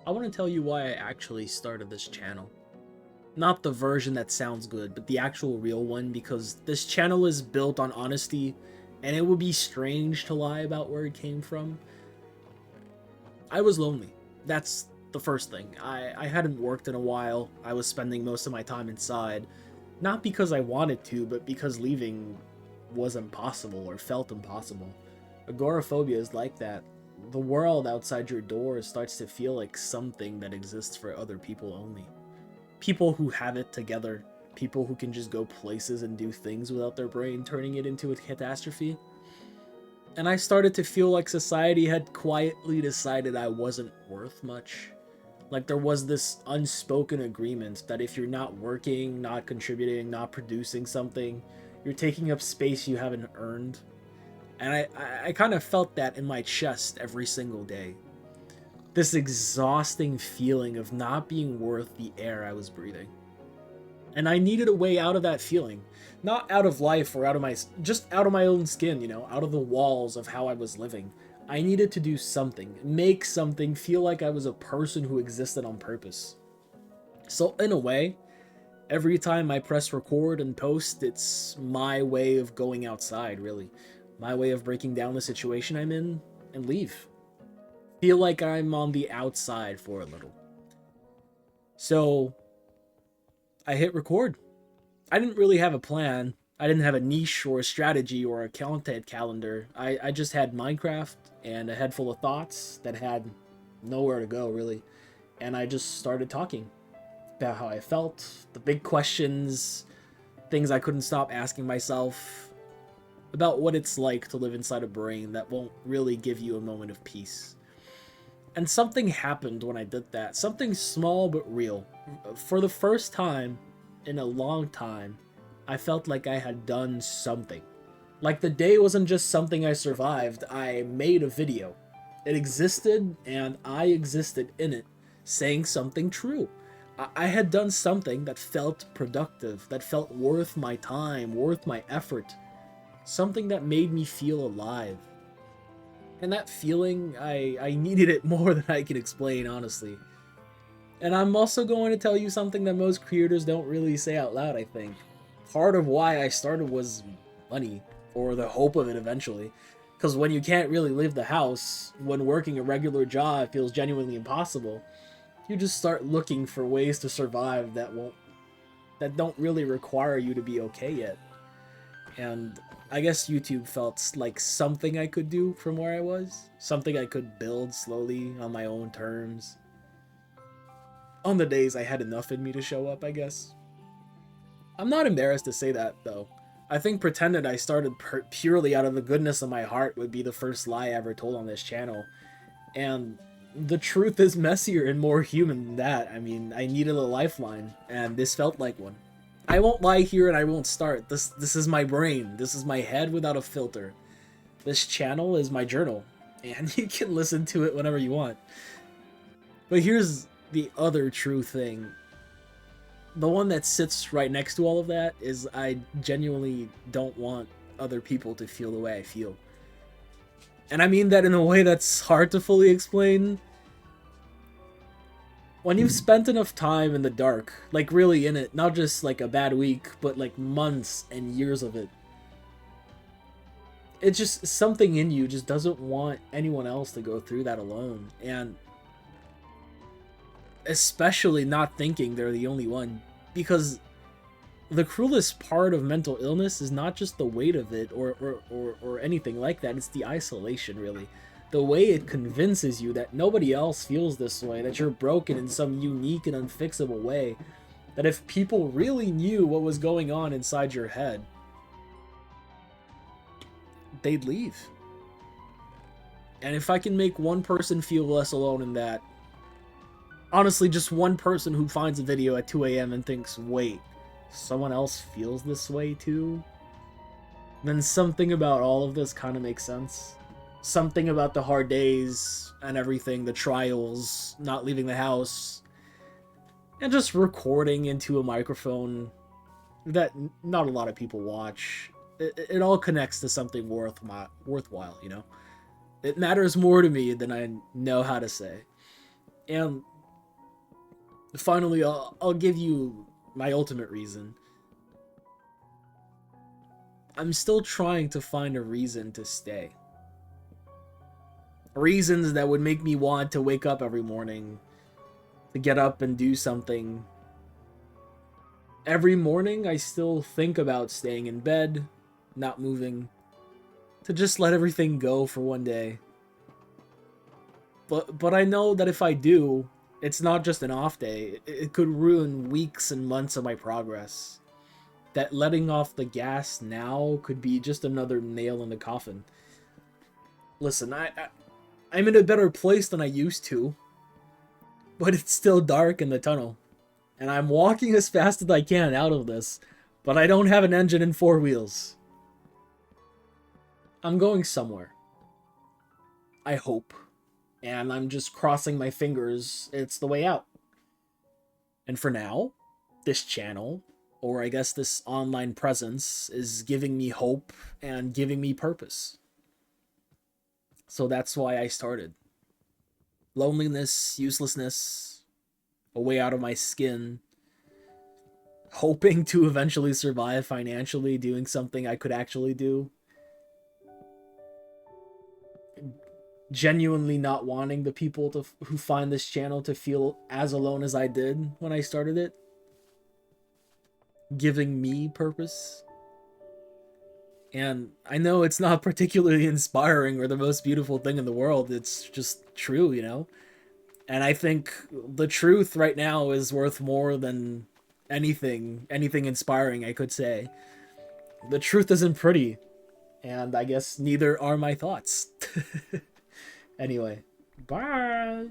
I want to tell you why I actually started this channel. Not the version that sounds good, but the actual real one, because this channel is built on honesty, and it would be strange to lie about where it came from. I was lonely. That's the first thing. I hadn't worked in a while. I was spending most of my time inside. Not because I wanted to, but because leaving was impossible or felt impossible. Agoraphobia is like that. The world outside your door starts to feel like something that exists for other people only. People who have it together. People who can just go places and do things without their brain turning it into a catastrophe. And I started to feel like society had quietly decided I wasn't worth much. Like there was this unspoken agreement that if you're not working, not contributing, not producing something, you're taking up space you haven't earned. And I kind of felt that in my chest every single day. This exhausting feeling of not being worth the air I was breathing. And I needed a way out of that feeling. Not out of life or out of just out of my own skin, you know, out of the walls of how I was living. I needed to do something, make something, feel like I was a person who existed on purpose. So in a way, every time I press record and post, it's my way of going outside, really. My way of breaking down the situation I'm in and leave. Feel like I'm on the outside for a little. So I hit record. I didn't really have a plan. I didn't have a niche or a strategy or a content calendar. I just had Minecraft and a head full of thoughts that had nowhere to go, really. And I just started talking about how I felt, the big questions, things I couldn't stop asking myself, about what it's like to live inside a brain that won't really give you a moment of peace. And something happened when I did that. Something small but real. For the first time in a long time, I felt like I had done something. Like the day wasn't just something I survived, I made a video. It existed, and I existed in it, saying something true. I had done something that felt productive, that felt worth my time, worth my effort. Something that made me feel alive. And that feeling, I needed it more than I can explain, honestly. And I'm also going to tell you something that most creators don't really say out loud, I think. Part of why I started was money, or the hope of it eventually. Because when you can't really leave the house, when working a regular job feels genuinely impossible, you just start looking for ways to survive that don't really require you to be okay yet. And I guess YouTube felt like something I could do from where I was. Something I could build slowly on my own terms. On the days I had enough in me to show up, I guess. I'm not embarrassed to say that, though. I think pretending I started purely out of the goodness of my heart would be the first lie I ever told on this channel. And the truth is messier and more human than that. I mean, I needed a lifeline, and this felt like one. I won't lie here and I won't start. This is my brain. This is my head without a filter. This channel is my journal, and you can listen to it whenever you want. But here's the other true thing. The one that sits right next to all of that is I genuinely don't want other people to feel the way I feel. And I mean that in a way that's hard to fully explain. When you've spent enough time in the dark, like really in it, not just like a bad week, but like months and years of it, it's just something in you just doesn't want anyone else to go through that alone. And especially not thinking they're the only one, because the cruelest part of mental illness is not just the weight of it or anything like that, it's the isolation, really. The way it convinces you that nobody else feels this way, that you're broken in some unique and unfixable way, that if people really knew what was going on inside your head, they'd leave. And if I can make one person feel less alone in that, honestly, just one person who finds a video at 2 a.m. and thinks, wait, someone else feels this way too? Then something about all of this kind of makes sense. Something about the hard days and everything, the trials, not leaving the house, and just recording into a microphone that not a lot of people watch. It all connects to something worthwhile, you know? It matters more to me than I know how to say. And Finally, I'll give you my ultimate reason. I'm still trying to find a reason to stay. Reasons that would make me want to wake up every morning, to get up and do something. Every morning, I still think about staying in bed, not moving, to just let everything go for one day. But I know that if I do, it's not just an off day. It could ruin weeks and months of my progress. That letting off the gas now could be just another nail in the coffin. Listen, I'm in a better place than I used to, but it's still dark in the tunnel. And I'm walking as fast as I can out of this, but I don't have an engine and 4 wheels. I'm going somewhere. I hope. And I'm just crossing my fingers it's the way out. And for now, this channel, or I guess this online presence, is giving me hope and giving me purpose. So that's why I started. Loneliness, uselessness, a way out of my skin, hoping to eventually survive financially, doing something I could actually do. Genuinely not wanting the people who find this channel to feel as alone as I did when I started it. Giving me purpose. And I know it's not particularly inspiring or the most beautiful thing in the world. It's just true, you know? And I think the truth right now is worth more than anything inspiring I could say. The truth isn't pretty. And I guess neither are my thoughts. Anyway, bye!